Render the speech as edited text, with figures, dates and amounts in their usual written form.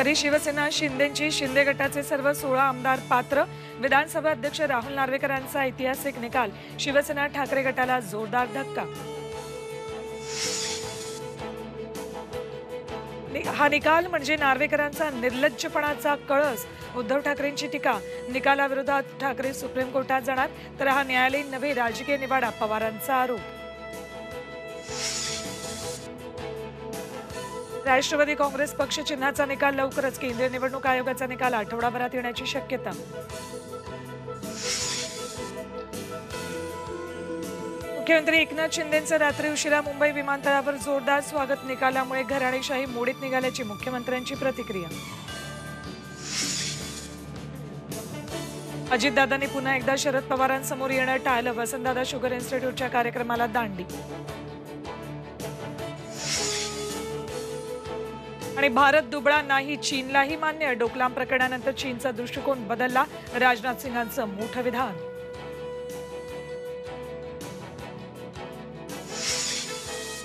खरी शिवसेना शिंदेची शिंदे गटाचे सर्व 16 आमदार पात्र। विधानसभा अध्यक्ष राहुल नार्वेकरांचा ऐतिहासिक निकाल। शिवसेना ठाकरे गटाला जोरदार धक्का। हा निकाल म्हणजे नार्वेकरांचा निर्लज्जपणाचा कळस। उद्धव ठाकरेंची टीका। निकालाविरोधात ठाकरे सुप्रीम कोर्टात जाणार, तर हा न्यायालयीन नव्हे राजकीय निवाडा, पवारांचा आरोप। राष्ट्रवादी काँग्रेस पक्ष चिन्हाचा निकाल लवकरच। केंद्रीय निवडणूक आयोगाचा निकाल आठवडाभरात येण्याची शक्यता। मुख्यमंत्री एकनाथ शिंदेंचं रात्री उशिरा मुंबई विमानतळावर जोरदार स्वागत। निकालामुळे घराणेशाही मोडीत निघाल्याची मुख्यमंत्र्यांची प्रतिक्रिया। अजितदादांनी पुन्हा एकदा शरद पवारांसमोर येणं टाळलं। वसंतदादा शुगर इन्स्टिट्यूटच्या कार्यक्रमाला दांडी। आणि भारत दुबळा नाही, चीनलाही मान्य। डोकलाम प्रकरणानंतर चीनचा दृष्टिकोन बदलला। राजनाथ सिंगांचं मोठं विधान।